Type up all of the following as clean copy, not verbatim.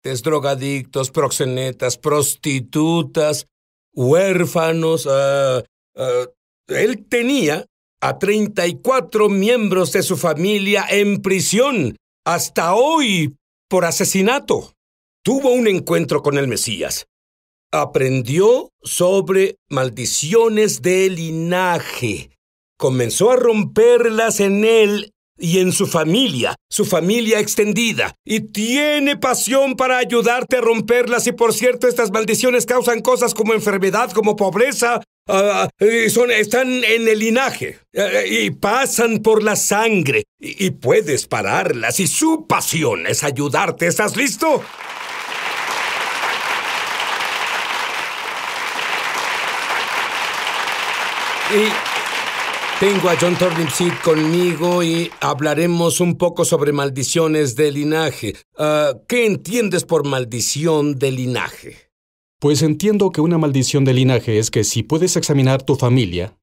drogadictos, proxenetas, prostitutas, huérfanos. Él tenía a 34 miembros de su familia en prisión hasta hoy por asesinato. Tuvo un encuentro con el Mesías. Aprendió sobre maldiciones de linaje. Comenzó a romperlas en él y en su familia extendida. Y tiene pasión para ayudarte a romperlas. Y por cierto, estas maldiciones causan cosas como enfermedad, como pobreza. Están en el linaje y pasan por la sangre. Y puedes pararlas. Y su pasión es ayudarte. ¿Estás listo? Y tengo a John Turnipseed conmigo y hablaremos un poco sobre maldiciones de linaje. ¿Qué entiendes por maldición de linaje? Pues entiendo que una maldición de linaje es que si puedes examinar tu familia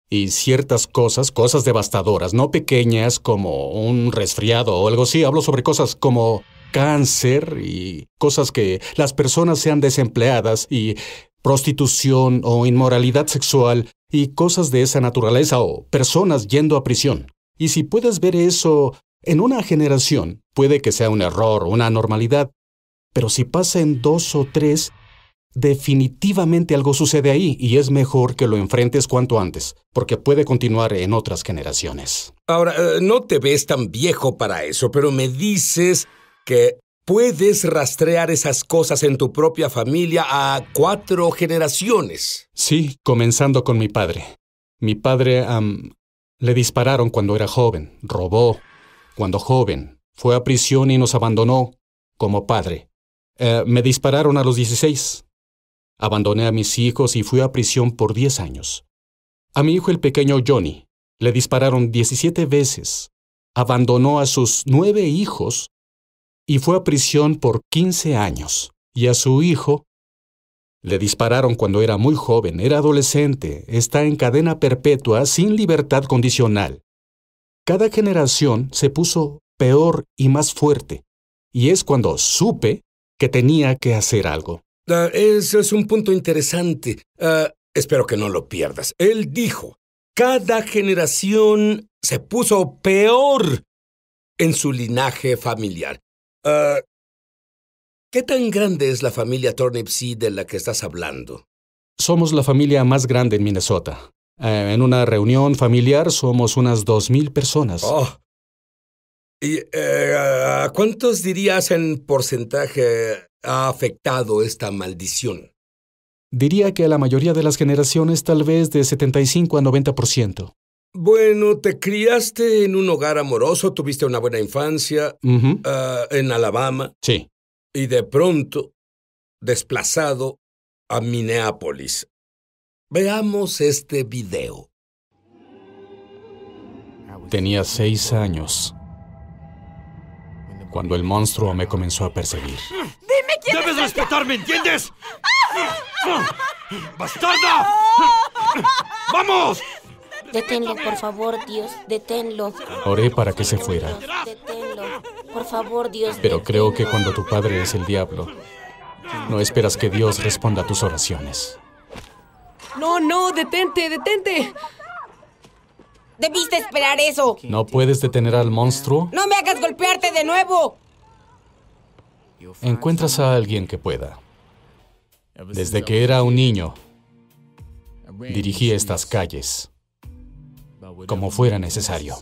y ciertas cosas devastadoras, no pequeñas como un resfriado o algo así, hablo sobre cosas como cáncer y cosas que las personas sean desempleadas y prostitución o inmoralidad sexual y cosas de esa naturaleza o personas yendo a prisión. Y si puedes ver eso en una generación, puede que sea un error o una anormalidad, pero si pasa en 2 o 3, definitivamente algo sucede ahí y es mejor que lo enfrentes cuanto antes, porque puede continuar en otras generaciones. Ahora, no te ves tan viejo para eso, pero me dices que puedes rastrear esas cosas en tu propia familia a 4 generaciones. Sí, comenzando con mi padre. Mi padre le dispararon cuando era joven, robó cuando joven, fue a prisión y nos abandonó como padre. Me dispararon a los 16. Abandoné a mis hijos y fui a prisión por 10 años. A mi hijo el pequeño Johnny le dispararon 17 veces. Abandonó a sus 9 hijos y fue a prisión por 15 años. Y a su hijo le dispararon cuando era muy joven, era adolescente, está en cadena perpetua sin libertad condicional. Cada generación se puso peor y más fuerte. Y es cuando supe que tenía que hacer algo. Eso es un punto interesante. Espero que no lo pierdas. Él dijo, cada generación se puso peor en su linaje familiar. ¿Qué tan grande es la familia Turnipseed de la que estás hablando? Somos la familia más grande en Minnesota. En una reunión familiar somos unas 2,000 personas. Oh. ¿Y cuántos dirías en porcentaje ha afectado esta maldición? Diría que a la mayoría de las generaciones tal vez de 75 a 90%. Bueno, te criaste en un hogar amoroso, tuviste una buena infancia en Alabama. Sí. Y de pronto, desplazado a Minneapolis. Veamos este video. Tenía 6 años cuando el monstruo me comenzó a perseguir. ¡Dime quién ¡Debes es respetarme, ¿entiendes? ¡Bastarda! ¡Vamos! Deténlo, por favor, Dios, deténlo. Oré para que se fuera. Deténlo, por favor, Dios. Pero creo que deténlo. cuando tu padre es el diablo, no esperas que Dios responda a tus oraciones. No, detente. Debiste esperar eso. ¿No puedes detener al monstruo? No me hagas golpearte de nuevo. Encuentras a alguien que pueda. Desde que era un niño, dirigí estas calles como fuera necesario.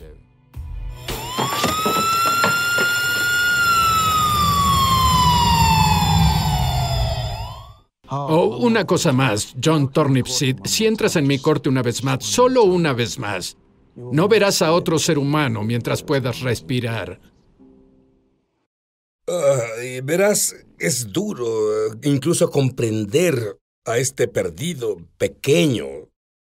Oh, una cosa más, John Turnipseed. Si entras en mi corte una vez más, solo una vez más, no verás a otro ser humano mientras puedas respirar. Verás, es duro incluso comprender a este perdido, pequeño,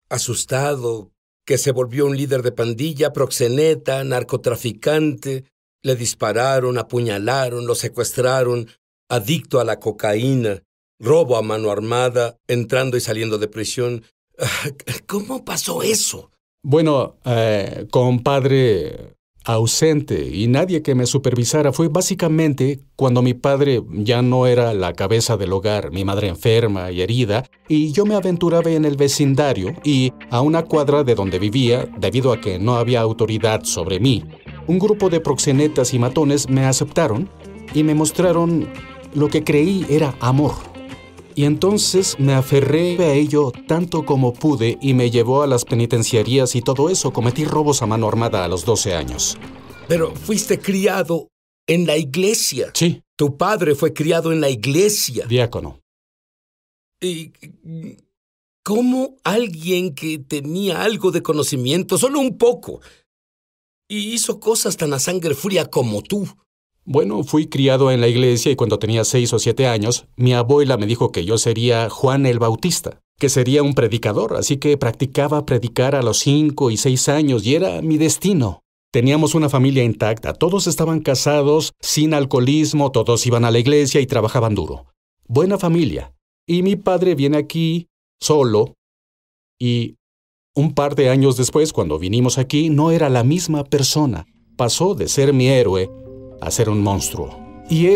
asustado, que se volvió un líder de pandilla, proxeneta, narcotraficante. Le dispararon, apuñalaron, lo secuestraron, adicto a la cocaína, robo a mano armada, entrando y saliendo de prisión. ¿Cómo pasó eso? Bueno, compadre, ausente y nadie que me supervisara. Fue básicamente cuando mi padre ya no era la cabeza del hogar, mi madre enferma y herida, y yo me aventuraba en el vecindario y a una cuadra de donde vivía, debido a que no había autoridad sobre mí. Un grupo de proxenetas y matones me aceptaron y me mostraron lo que creí era amor. Y entonces me aferré a ello tanto como pude y me llevó a las penitenciarías y todo eso. Cometí robos a mano armada a los 12 años. Pero fuiste criado en la iglesia. Sí. Tu padre fue criado en la iglesia. Diácono. ¿Y cómo alguien que tenía algo de conocimiento, solo un poco, y hizo cosas tan a sangre fría como tú? Bueno, fui criado en la iglesia y cuando tenía 6 o 7 años, mi abuela me dijo que yo sería Juan el Bautista, que sería un predicador, así que practicaba predicar a los 5 y 6 años y era mi destino. Teníamos una familia intacta, todos estaban casados, sin alcoholismo, todos iban a la iglesia y trabajaban duro. Buena familia. Y mi padre viene aquí solo y un par de años después, cuando vinimos aquí, no era la misma persona. Pasó de ser mi héroe a ser un monstruo. Y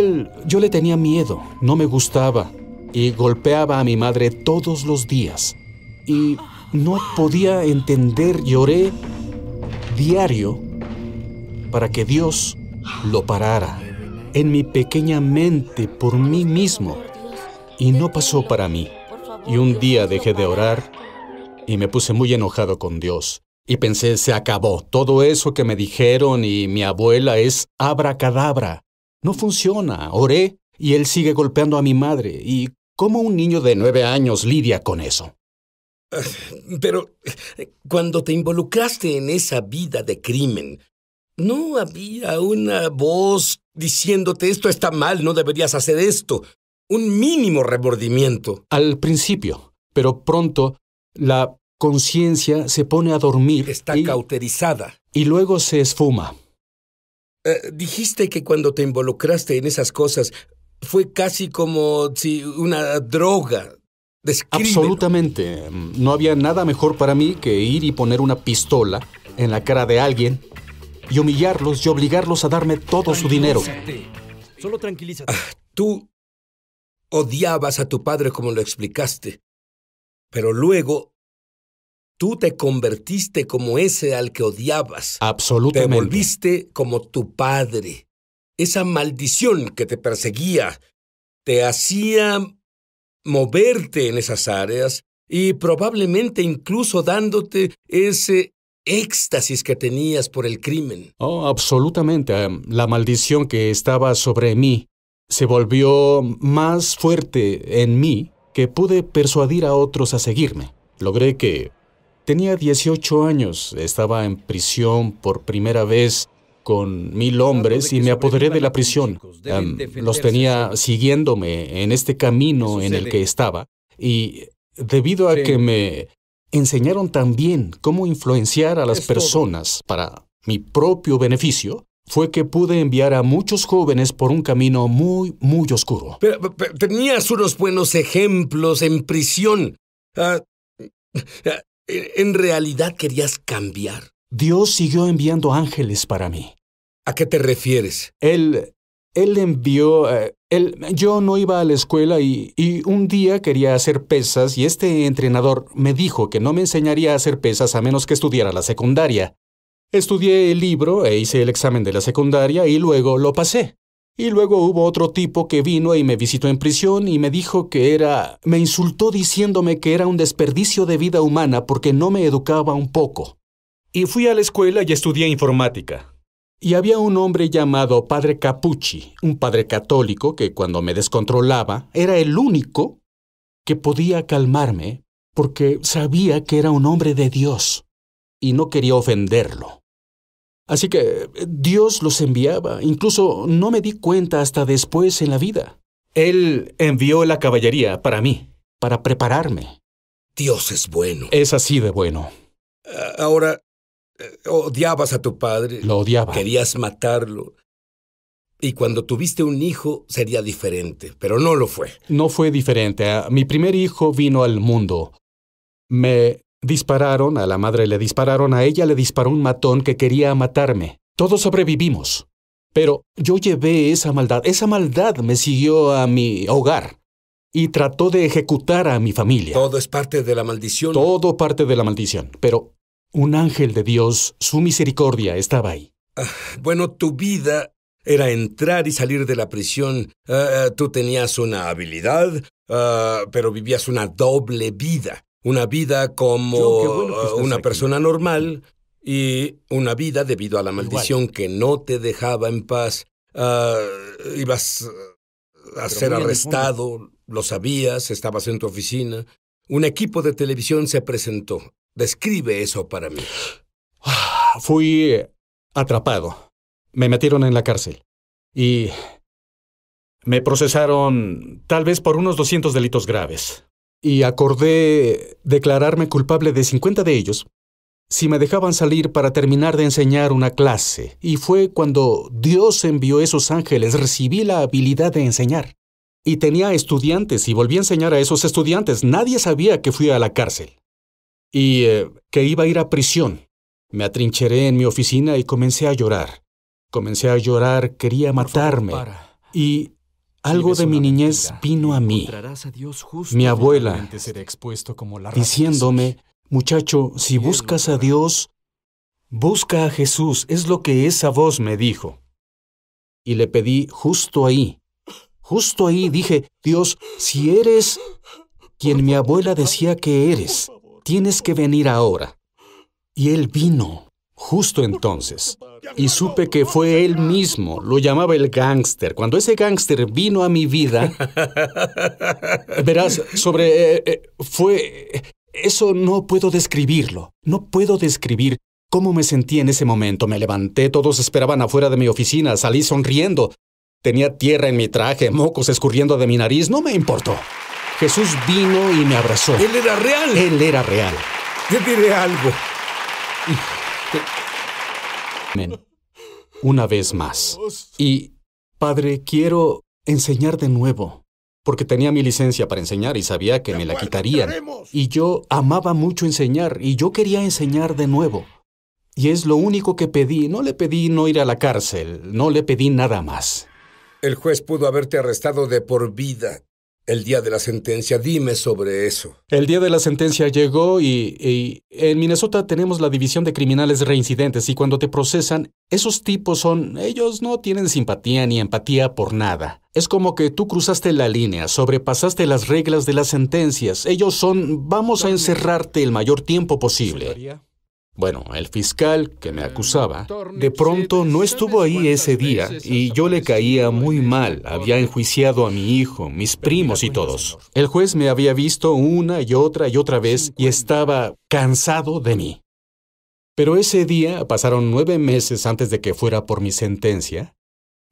yo le tenía miedo, no me gustaba, y golpeaba a mi madre todos los días. Y no podía entender, lloré diario para que Dios lo parara en mi pequeña mente por mí mismo. Y no pasó para mí. Y un día dejé de orar y me puse muy enojado con Dios. Y pensé, se acabó. Todo eso que me dijeron y mi abuela es abracadabra. No funciona. Oré y él sigue golpeando a mi madre. ¿Y cómo un niño de 9 años lidia con eso? Pero cuando te involucraste en esa vida de crimen, ¿no había una voz diciéndote esto está mal, no deberías hacer esto? Un mínimo remordimiento. Al principio, pero pronto la conciencia se pone a dormir. Está cauterizada. Y luego se esfuma. Dijiste que cuando te involucraste en esas cosas fue casi como si una droga. Descríbelo. Absolutamente. No había nada mejor para mí que ir y poner una pistola en la cara de alguien y humillarlos y obligarlos a darme todo su dinero. Solo tranquilízate. Tú odiabas a tu padre como lo explicaste, pero luego tú te convertiste como ese al que odiabas. Absolutamente. Te volviste como tu padre. Esa maldición que te perseguía te hacía moverte en esas áreas y probablemente incluso dándote ese éxtasis que tenías por el crimen. Oh, absolutamente. La maldición que estaba sobre mí se volvió más fuerte en mí que pude persuadir a otros a seguirme. Logré que tenía 18 años, estaba en prisión por primera vez con 1000 hombres y me apoderé de la prisión. Los tenía siguiéndome en este camino en el que estaba y debido a que me enseñaron también cómo influenciar a las personas para mi propio beneficio, fue que pude enviar a muchos jóvenes por un camino muy, muy oscuro. Pero tenías unos buenos ejemplos en prisión. ¿En realidad querías cambiar? Dios siguió enviando ángeles para mí. ¿A qué te refieres? Él envió... yo no iba a la escuela y un día quería hacer pesas y este entrenador me dijo que no me enseñaría a hacer pesas a menos que estudiara la secundaria. Estudié el libro e hice el examen de la secundaria y luego lo pasé. Y luego hubo otro tipo que vino y me visitó en prisión y me dijo me insultó diciéndome que era un desperdicio de vida humana porque no me educaba un poco. Y fui a la escuela y estudié informática. Y había un hombre llamado Padre Capucci, un padre católico que cuando me descontrolaba era el único que podía calmarme porque sabía que era un hombre de Dios y no quería ofenderlo. Así que Dios los enviaba. Incluso no me di cuenta hasta después en la vida. Él envió la caballería para mí, para prepararme. Dios es bueno. Es así de bueno. Ahora, odiabas a tu padre. Lo odiaba. Querías matarlo. Y cuando tuviste un hijo sería diferente, pero no lo fue. No fue diferente. Mi primer hijo vino al mundo. Me dispararon, a la madre le dispararon, a ella le disparó un matón que quería matarme. Todos sobrevivimos. Pero yo llevé esa maldad me siguió a mi hogar y trató de ejecutar a mi familia. Todo es parte de la maldición. Todo parte de la maldición, pero un ángel de Dios, su misericordia, estaba ahí. Bueno, tu vida era entrar y salir de la prisión. Tú tenías una habilidad, pero vivías una doble vida. Una vida como Qué bueno que estás una aquí. persona normal y una vida debido a la maldición que no te dejaba en paz. Ibas a ser muy en el arrestado, lo sabías, estabas en tu oficina. Un equipo de televisión se presentó. Describe eso para mí. Fui atrapado. Me metieron en la cárcel. Y me procesaron tal vez por unos 200 delitos graves. Y acordé declararme culpable de 50 de ellos si me dejaban salir para terminar de enseñar una clase. Y fue cuando Dios envió esos ángeles, recibí la habilidad de enseñar. Y tenía estudiantes y volví a enseñar a esos estudiantes. Nadie sabía que fui a la cárcel y que iba a ir a prisión. Me atrincheré en mi oficina y comencé a llorar. Comencé a llorar, quería matarme. Y algo de mi niñez vino a mí. Mi abuela, diciéndome, muchacho, si buscas a Dios, busca a Jesús. Es lo que esa voz me dijo. Y le pedí justo ahí, dije, Dios, si eres quien mi abuela decía que eres, tienes que venir ahora. Y él vino, justo entonces. Y supe que fue él mismo, lo llamaba el gángster. Cuando ese gángster vino a mi vida, verás, eso no puedo describirlo. No puedo describir cómo me sentí en ese momento. Me levanté, todos esperaban afuera de mi oficina, salí sonriendo. Tenía tierra en mi traje, mocos escurriendo de mi nariz, no me importó. Jesús vino y me abrazó. Él era real. Él era real. Te diré algo. Amén. Una vez más. Y, Padre, quiero enseñar de nuevo, porque tenía mi licencia para enseñar y sabía que me la quitarían. Y yo amaba mucho enseñar, y yo quería enseñar de nuevo. Y es lo único que pedí. No le pedí no ir a la cárcel, no le pedí nada más. El juez pudo haberte arrestado de por vida el día de la sentencia. Dime sobre eso. El día de la sentencia llegó y en Minnesota tenemos la división de criminales reincidentes y cuando te procesan, esos tipos ellos no tienen simpatía ni empatía por nada. Es como que tú cruzaste la línea, sobrepasaste las reglas de las sentencias. Ellos vamos a encerrarte el mayor tiempo posible. Bueno, el fiscal que me acusaba, de pronto no estuvo ahí ese día y yo le caía muy mal. Había enjuiciado a mi hijo, mis primos y todos. El juez me había visto una y otra vez y estaba cansado de mí. Pero ese día pasaron 9 meses antes de que fuera por mi sentencia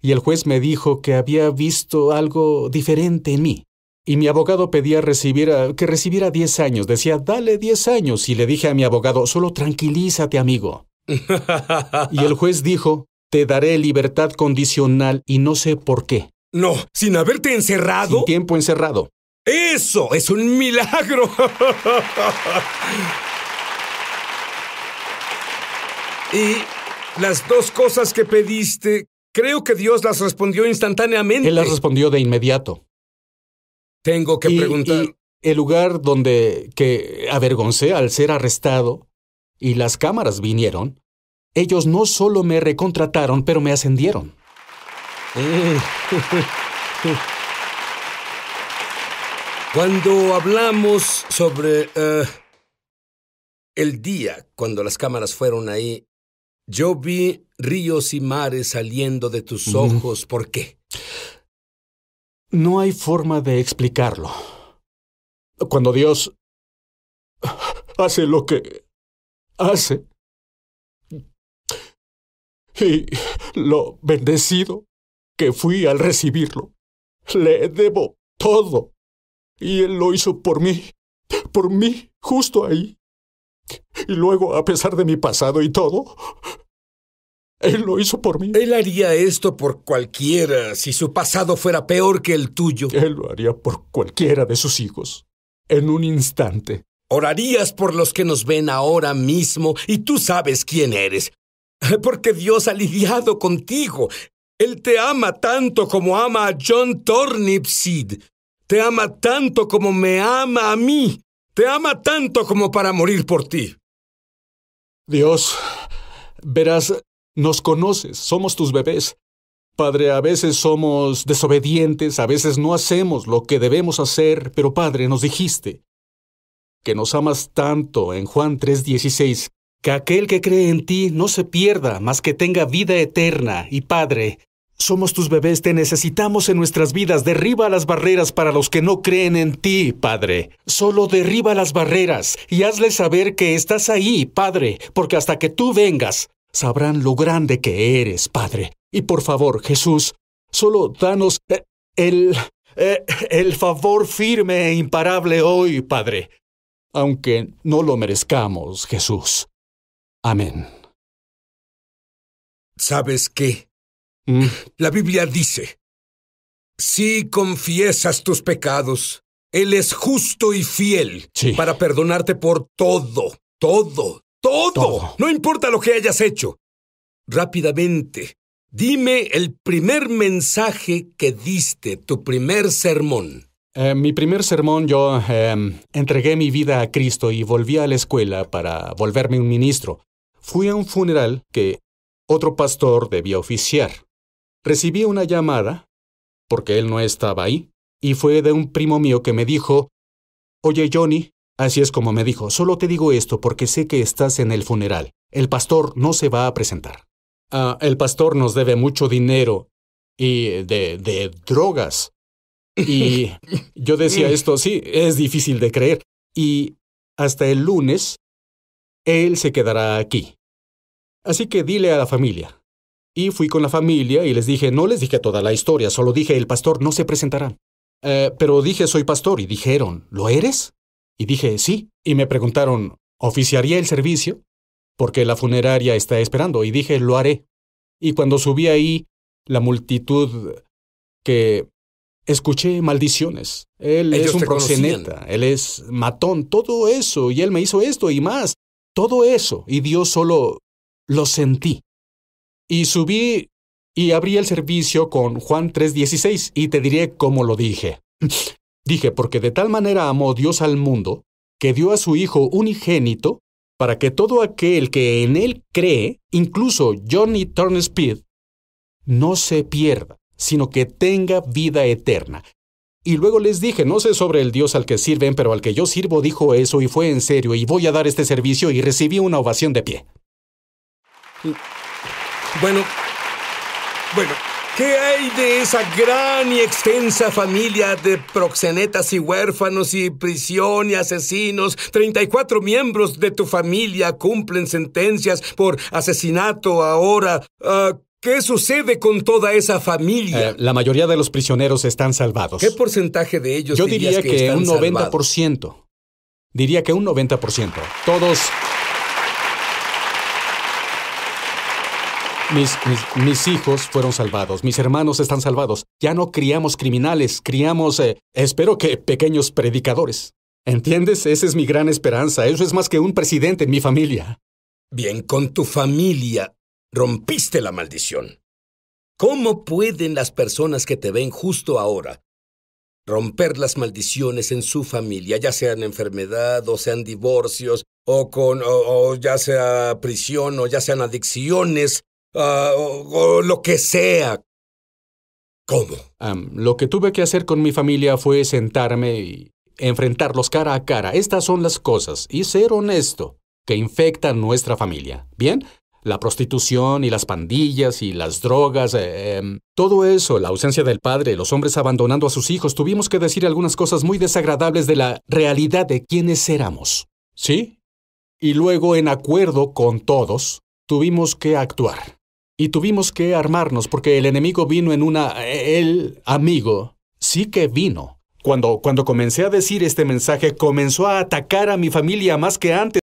y el juez me dijo que había visto algo diferente en mí. Y mi abogado pedía que recibiera 10 años. Decía, dale 10 años. Y le dije a mi abogado, solo tranquilízate, amigo. Y el juez dijo, te daré libertad condicional y no sé por qué. No, sin haberte encerrado. Sin tiempo encerrado. ¡Eso es un milagro! Y las 2 cosas que pediste, creo que Dios las respondió instantáneamente. Él las respondió de inmediato. Tengo que preguntar. Y el lugar donde que avergoncé al ser arrestado y las cámaras vinieron, ellos no solo me recontrataron, pero me ascendieron. Cuando hablamos sobre el día cuando las cámaras fueron ahí, yo vi ríos y mares saliendo de tus ojos. ¿Por qué? No hay forma de explicarlo. Cuando Dios hace lo que hace y lo bendecido que fui al recibirlo, le debo todo. Y Él lo hizo por mí, justo ahí. Y luego, a pesar de mi pasado y todo, Él lo hizo por mí. Él haría esto por cualquiera si su pasado fuera peor que el tuyo. Él lo haría por cualquiera de sus hijos, en un instante. Orarías por los que nos ven ahora mismo y tú sabes quién eres. Porque Dios ha lidiado contigo. Él te ama tanto como ama a John Turnipseed. Te ama tanto como me ama a mí. Te ama tanto como para morir por ti. Dios, verás, nos conoces, somos tus bebés. Padre, a veces somos desobedientes, a veces no hacemos lo que debemos hacer, pero Padre, nos dijiste que nos amas tanto en Juan 3:16, que aquel que cree en ti no se pierda, mas que tenga vida eterna. Y Padre, somos tus bebés, te necesitamos en nuestras vidas. Derriba las barreras para los que no creen en ti, Padre. Solo derriba las barreras y hazles saber que estás ahí, Padre, porque hasta que tú vengas, sabrán lo grande que eres, Padre. Y por favor, Jesús, solo danos el favor firme e imparable hoy, Padre, aunque no lo merezcamos, Jesús. Amén. ¿Sabes qué? ¿Mm? La Biblia dice, si confiesas tus pecados, Él es justo y fiel Sí. para perdonarte por todo. No importa lo que hayas hecho. Rápidamente, dime el primer mensaje que diste, tu primer sermón. Mi primer sermón, yo entregué mi vida a Cristo y volví a la escuela para volverme un ministro. Fui a un funeral que otro pastor debía oficiar. Recibí una llamada, porque él no estaba ahí, y fue de un primo mío que me dijo, «Oye, Johnny», así es como me dijo, «solo te digo esto porque sé que estás en el funeral. El pastor no se va a presentar. El pastor nos debe mucho dinero y de drogas». Y yo decía esto, sí, es difícil de creer. Y hasta el lunes, él se quedará aquí. Así que dile a la familia. Y fui con la familia y les dije, no les dije toda la historia, solo dije, el pastor no se presentará. Pero dije, soy pastor, y dijeron, ¿lo eres? Y dije, sí. Y me preguntaron, ¿oficiaría el servicio? Porque la funeraria está esperando. Y dije, lo haré. Y cuando subí ahí, la multitud que... escuché maldiciones. Él Ellos es un te proxeneta, él es matón, todo eso, y él me hizo esto y más. Todo eso, y Dios solo lo sentí. Y subí y abrí el servicio con Juan 3:16, y te diré cómo lo dije. Dije, porque de tal manera amó Dios al mundo, que dio a su Hijo unigénito, para que todo aquel que en él cree, incluso Johnny Turnipseed, no se pierda, sino que tenga vida eterna. Y luego les dije, no sé sobre el Dios al que sirven, pero al que yo sirvo dijo eso y fue en serio, y voy a dar este servicio, y recibí una ovación de pie. Bueno, ¿qué hay de esa gran y extensa familia de proxenetas y huérfanos y prisión y asesinos? 34 miembros de tu familia cumplen sentencias por asesinato ahora. ¿Qué sucede con toda esa familia? La mayoría de los prisioneros están salvados. ¿Qué porcentaje de ellos Yo dirías diría que están un salvados? 90%. Diría que un 90%. Todos... Mis hijos fueron salvados, mis hermanos están salvados. Ya no criamos criminales, criamos, espero que pequeños predicadores. ¿Entiendes? Esa es mi gran esperanza. Eso es más que un presidente en mi familia. Bien, con tu familia rompiste la maldición. ¿Cómo pueden las personas que te ven justo ahora romper las maldiciones en su familia, ya sean enfermedad, o sean divorcios, o ya sea prisión, o ya sean adicciones, o lo que sea? ¿Cómo? Lo que tuve que hacer con mi familia fue sentarme y enfrentarlos cara a cara. Estas son las cosas, y ser honesto, que infectan nuestra familia. ¿Bien? La prostitución y las pandillas y las drogas, todo eso, la ausencia del padre, los hombres abandonando a sus hijos, tuvimos que decir algunas cosas muy desagradables de la realidad de quiénes éramos. ¿Sí? Y luego, en acuerdo con todos, tuvimos que actuar. Y tuvimos que armarnos porque el enemigo vino el amigo sí que vino. Cuando comencé a decir este mensaje, comenzó a atacar a mi familia más que antes.